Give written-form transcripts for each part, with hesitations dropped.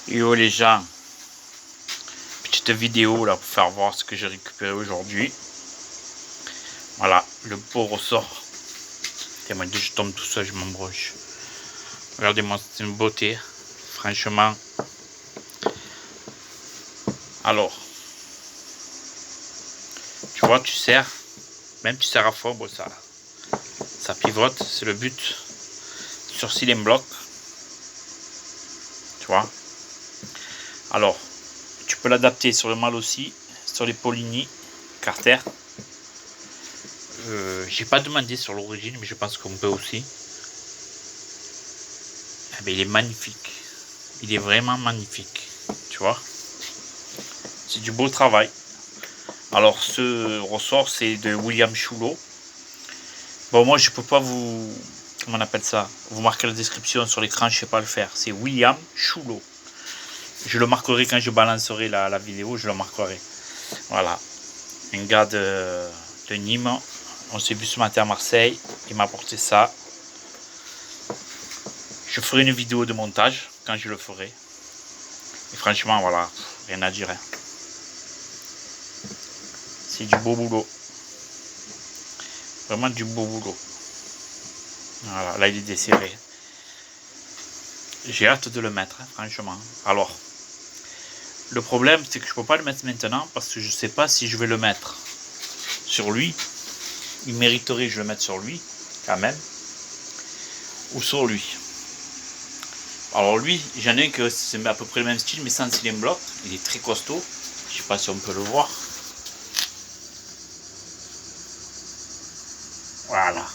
Yo les gens, petite vidéo là pour faire voir ce que j'ai récupéré aujourd'hui. Voilà, le beau ressort. Tiens, moi je tombe tout seul, je m'embroche. Regardez-moi, c'est une beauté. Franchement. Alors, tu vois, tu serres. Même tu serres à fond, bon, ça pivote, c'est le but. Sur cylindre bloc. Tu vois. Alors, tu peux l'adapter sur le mal aussi, sur les Polini, Carter. J'ai pas demandé sur l'origine, mais je pense qu'on peut aussi. Eh bien, il est magnifique. Il est vraiment magnifique. Tu vois. C'est du beau travail. Alors, ce ressort, c'est de William Chulot. Bon, moi, je peux pas vous... Comment on appelle ça? Vous marquez la description sur l'écran, je sais pas le faire. C'est William Chulot. Je le marquerai quand je balancerai la vidéo, je le marquerai. Voilà. Un gars de Nîmes. On s'est vu ce matin à Marseille. Il m'a apporté ça. Je ferai une vidéo de montage quand je le ferai. Et franchement, voilà, rien à dire. Hein. C'est du beau boulot. Vraiment du beau boulot. Voilà, là il est desserré. J'ai hâte de le mettre, hein, franchement. Alors, le problème, c'est que je ne peux pas le mettre maintenant parce que je ne sais pas si je vais le mettre sur lui. Il mériterait que je le mette sur lui, quand même. Ou sur lui. Alors lui, j'en ai un que c'est à peu près le même style, mais sans cylindre bloc. Il est très costaud. Je ne sais pas si on peut le voir. Voilà.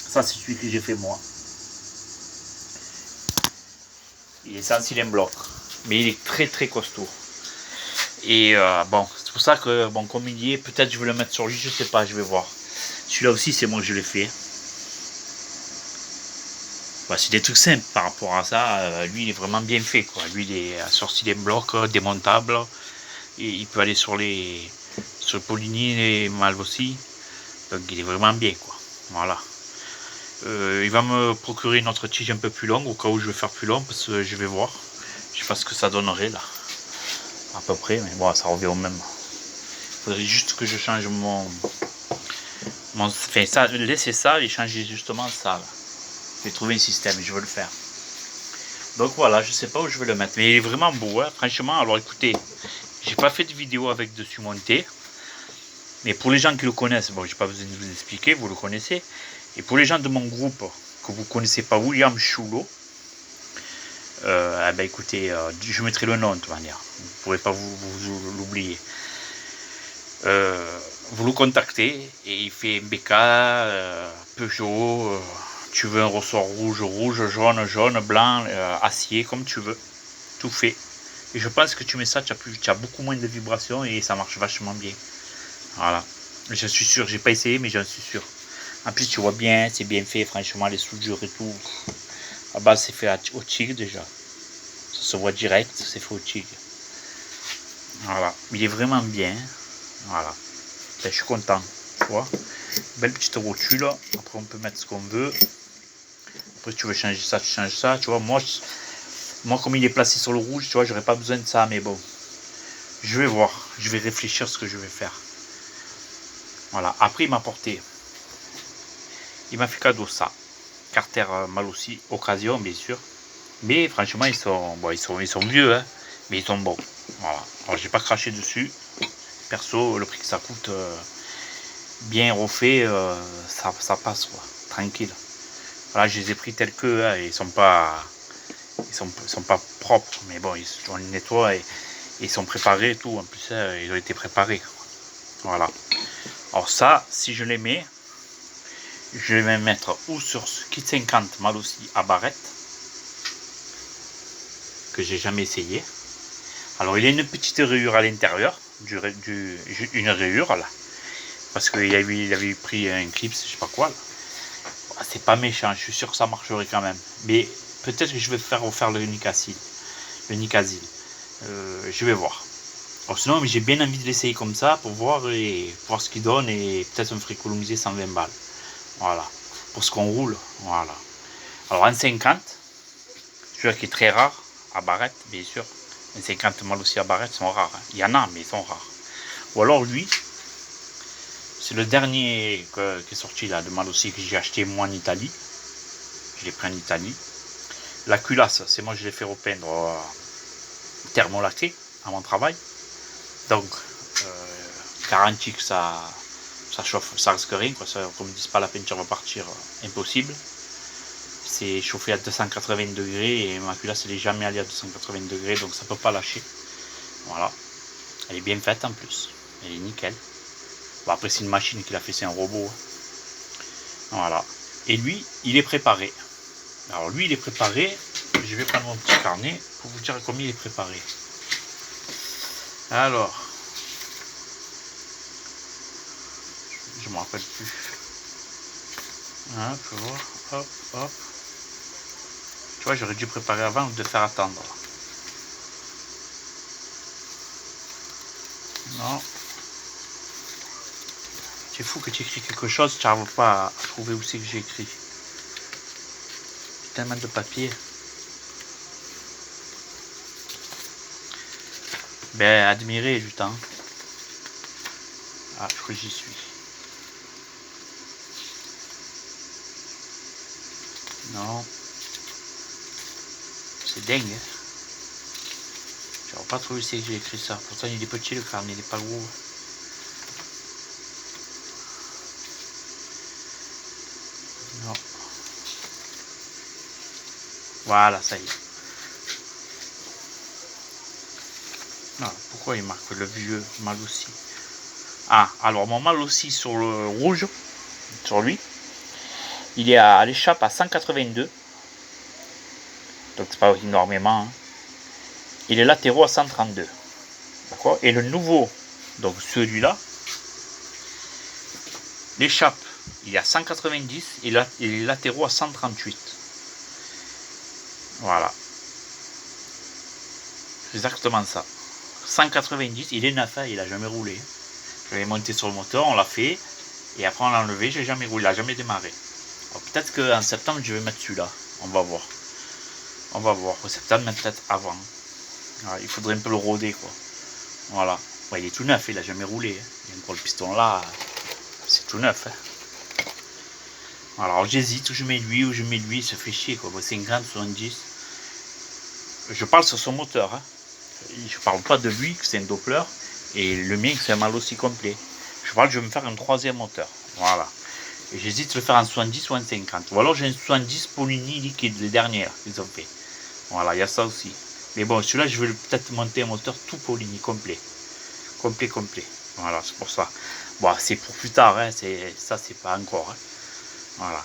Ça, c'est celui que j'ai fait moi. Il est sans cylindre bloc. Mais il est très très costaud. Et bon, c'est pour ça que, bon, comme il y est, peut-être je vais le mettre sur lui, je sais pas, je vais voir. Celui-là aussi, c'est moi que je l'ai fait. Bah, c'est des trucs simples par rapport à ça. Lui, il est vraiment bien fait, quoi. Lui, il est assorti des blocs démontables. Et il peut aller sur le Polini et Malve aussi. Donc, il est vraiment bien, quoi. Voilà. Il va me procurer une autre tige un peu plus longue, au cas où je vais faire plus long, parce que je vais voir. Je sais pas ce que ça donnerait, là. À peu près, mais bon, ça revient au même. Il faudrait juste que je change enfin, ça, laisser ça et changer justement ça, là. Je vais trouver un système, je vais le faire. Donc voilà, je sais pas où je vais le mettre. Mais il est vraiment beau, hein, franchement. Alors écoutez, j'ai pas fait de vidéo avec dessus monté. Mais pour les gens qui le connaissent, bon, j'ai pas besoin de vous expliquer, vous le connaissez. Et pour les gens de mon groupe que vous connaissez pas, William Chulot, eh ben écoutez, je mettrai le nom de toute manière. Vous ne pourrez pas vous l'oublier. Vous le contactez et il fait BK, Peugeot, tu veux un ressort rouge, jaune, blanc, acier, comme tu veux. Tout fait. Et je pense que tu mets ça, tu as beaucoup moins de vibrations et ça marche vachement bien. Voilà. Je suis sûr, j'ai pas essayé, mais j'en suis sûr. En plus, tu vois bien, c'est bien fait, franchement, les soudures et tout. À base, c'est fait au TIG déjà. Ça se voit direct, c'est fait au TIG. Voilà. Il est vraiment bien. Voilà. Ben, je suis content. Tu vois. Belle petite rotule. Après, on peut mettre ce qu'on veut. Après, si tu veux changer ça, tu changes ça. Tu vois, moi, comme il est placé sur le rouge, tu vois, j'aurais pas besoin de ça, mais bon. Je vais voir. Je vais réfléchir ce que je vais faire. Voilà. Après, il m'a fait cadeau ça. Carter mal aussi, occasion bien sûr. Mais franchement, ils sont vieux, hein, mais ils sont bons. Voilà. Alors j'ai pas craché dessus. Perso, le prix que ça coûte, bien refait, ça passe quoi. Tranquille. Voilà, je les ai pris tels que, hein, ils sont pas propres, mais bon, on les nettoie et ils sont préparés et tout. En plus, ils ont été préparés. Voilà. Alors ça, si je les mets, je vais mettre ou sur ce kit 50 mal aussi à barrette, que j'ai jamais essayé. Alors il y a une petite rayure à l'intérieur, une rayure là, parce qu'il avait pris un clip, je sais pas quoi. C'est pas méchant, je suis sûr que ça marcherait quand même. Mais peut-être que je vais refaire le Nicasil. Je vais voir. Alors sinon, j'ai bien envie de l'essayer comme ça pour voir ce qu'il donne et peut-être me ferait économiser 120 balles. Voilà. Pour ce qu'on roule. Voilà. Alors en 50, celui-là qui est très rare, à barrette, bien sûr. Les 50 mal aussi à barrette sont rares. Hein. Il y en a, mais ils sont rares. Ou alors lui, c'est le dernier qui est sorti là, de mal aussi, que j'ai acheté moi en Italie. Je l'ai pris en Italie. La culasse, c'est moi je l'ai fait repeindre thermolaqué à mon travail. Donc, garantie que ça chauffe, ça risque rien. Quoi. Ça, comme ils disent pas la peinture va partir, impossible. C'est chauffé à 280 degrés et ma culasse elle est jamais allée à 280 degrés, donc ça peut pas lâcher. Voilà. Elle est bien faite en plus. Elle est nickel. Bon, après c'est une machine qui l'a fait, c'est un robot. Voilà. Et lui, il est préparé. Alors lui, il est préparé. Je vais prendre mon petit carnet pour vous dire combien il est préparé. Alors, je me rappelle plus. Hein, tu vois, hop, hop. Tu vois, j'aurais dû préparer avant de faire attendre. Non. C'est fou que tu écris quelque chose, tu n'arrives pas à trouver où c'est que j'ai écrit. Tellement de papier. Ben, admirer du temps. Ah, je crois que j'y suis. Non. C'est dingue. Hein. Je n'aurais pas trouvé où c'est que j'ai écrit ça. Pourtant, il est petit le carnet, il n'est pas gros. Non. Voilà, ça y est. Non, pourquoi il marque le vieux mal aussi? Ah, alors mon mal aussi sur le rouge, sur lui, il est à l'échappe à 182. Donc c'est pas énormément. Hein. Il est latéraux à 132. D'accord. Et le nouveau, donc celui-là, l'échappe, il est à 190 et les latéraux à 138. Voilà. C'est exactement ça. 190, il est neuf, hein, il a jamais roulé. Je l'ai monté sur le moteur, on l'a fait. Et après on l'a enlevé, j'ai jamais roulé, il a jamais démarré. Peut-être qu'en septembre je vais mettre celui-là. On va voir. On va voir. Au septembre, mais peut-être avant. Voilà, il faudrait un peu le rôder, quoi. Voilà. Ouais, il est tout neuf, il a jamais roulé. Hein. Il y a encore le piston là. C'est tout neuf. Hein. Voilà, alors j'hésite, où je mets lui, il se fait chier, quoi. 50, 70. Je parle sur son moteur. Hein. Je parle pas de lui, que c'est un Doppler. Et le mien, c'est un mal aussi complet. Je parle, je vais me faire un troisième moteur. Voilà. Et j'hésite de le faire en 70 ou en 50. Ou alors j'ai un 70 Polini liquide, les dernières qu'ils ont fait. Voilà, il y a ça aussi. Mais bon, celui-là, je vais peut-être monter un moteur tout Polini, complet. Complet. Voilà, c'est pour ça. Bon, c'est pour plus tard, hein. Ça, c'est pas encore. Hein. Voilà.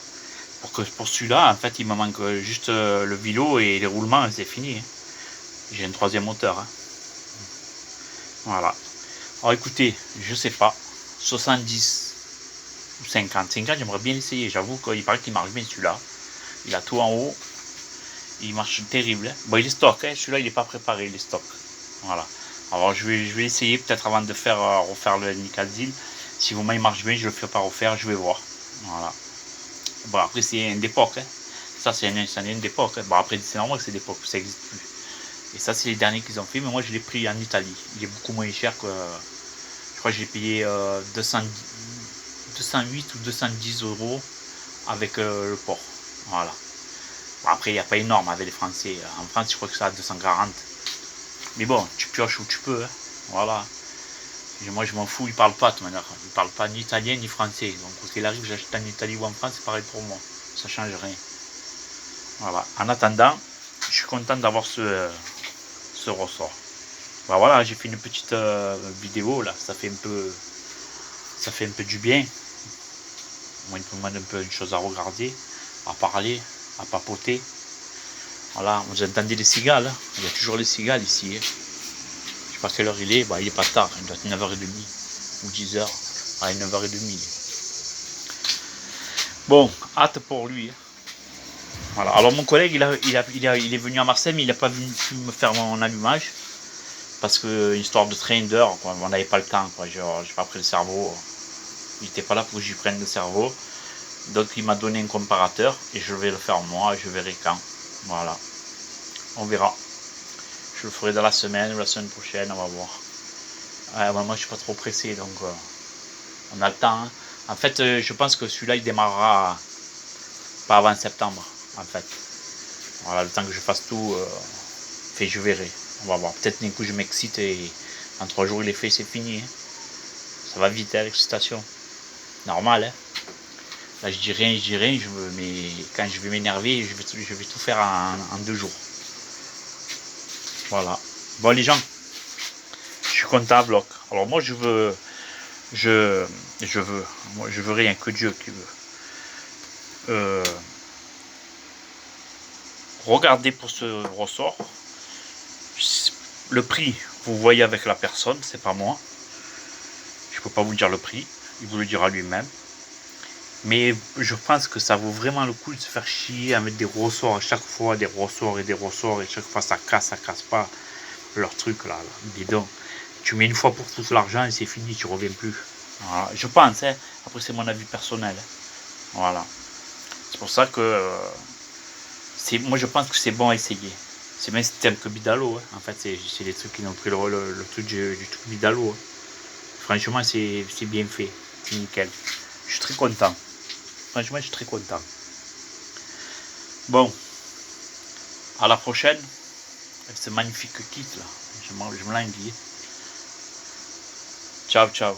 Pour celui-là, en fait, il me manque juste le vélo et les roulements, c'est fini. Hein. J'ai un troisième moteur. Hein. Voilà. Alors écoutez, je sais pas. 70 ou 50. 50, j'aimerais bien l'essayer. J'avoue qu'il paraît qu'il marche bien celui-là. Il a tout en haut. Il marche terrible. Hein. Bon, il est stock. Hein. Celui-là, il n'est pas préparé. Il est stock. Voilà. Alors, je vais essayer peut-être avant de refaire le Nicazil. Si vraiment il marche bien, je le fais pas refaire. Je vais voir. Voilà. Bon, après, c'est une d'époque. Hein. Ça, c'est une d'époque. Hein. Bon, après, c'est normal que c'est d'époque. Ça n'existe plus. Et ça, c'est les derniers qu'ils ont fait. Mais moi, je l'ai pris en Italie. Il est beaucoup moins cher que. Je crois que j'ai payé 208 ou 210 euros avec le port. Voilà. Bon, après, il n'y a pas énorme avec les Français. En France, je crois que c'est à 240. Mais bon, tu pioches où tu peux. Hein. Voilà. Et moi, je m'en fous. Ils ne parlent pas de toute manière. Ils ne parlent pas ni italien ni français. Donc, quoi qu'il arrive, j'achète en Italie ou en France, c'est pareil pour moi. Ça ne change rien. Voilà. En attendant, je suis content d'avoir ce ressort. Ben voilà, j'ai fait une petite vidéo là. Ça fait un peu du bien. Moi, il me demande un peu une chose à regarder, à parler, à papoter. Voilà, vous entendez les cigales. Hein. Il y a toujours les cigales ici. Hein. Je sais pas quelle heure il est. Bah, il est pas tard. Il doit être 9h30 ou 10h. Ah, 9h30. Bon, hâte pour lui. Hein. Voilà. Alors mon collègue, il est venu à Marseille, mais il n'a pas pu me faire mon allumage. Parce que histoire de train d'heure, on n'avait pas le temps. J'ai pas pris le cerveau. Il n'était pas là pour que j'y prenne le cerveau. Donc il m'a donné un comparateur et je vais le faire moi. Je verrai quand. Voilà. On verra. Je le ferai dans la semaine ou la semaine prochaine, on va voir. Ouais, moi je suis pas trop pressé, donc on a le temps. Hein. En fait, je pense que celui-là il démarrera pas avant septembre, en fait. Voilà, le temps que je fasse tout, je verrai. On va voir. Peut-être d'un coup je m'excite et en 3 jours il est fait, c'est fini. Hein. Ça va vite, hein, l'excitation. Normal, hein. Là je dis rien, mais quand je vais m'énerver, je vais tout faire en 2 jours. Voilà. Bon les gens, je suis content, bloc. Alors moi je veux rien que Dieu qui veut. Regardez pour ce ressort. Le prix, vous voyez avec la personne, c'est pas moi. Je peux pas vous dire le prix, il vous le dira lui-même. Mais je pense que ça vaut vraiment le coup de se faire chier à mettre des ressorts à chaque fois, des ressorts, et chaque fois ça casse pas leur truc là, bidon. Tu mets une fois pour tout l'argent et c'est fini, tu reviens plus. Voilà. Je pense, hein. Après c'est mon avis personnel. Hein. Voilà. C'est pour ça que moi je pense que c'est bon à essayer. C'est même système que Bidalo. Hein. En fait, c'est les trucs qui ont pris le truc du truc Bidalo. Hein. Franchement, c'est bien fait. C'est nickel. Je suis très content. Franchement, je suis très content. Bon, à la prochaine. Avec ce magnifique kit là. Je me l'envie. Ciao, ciao.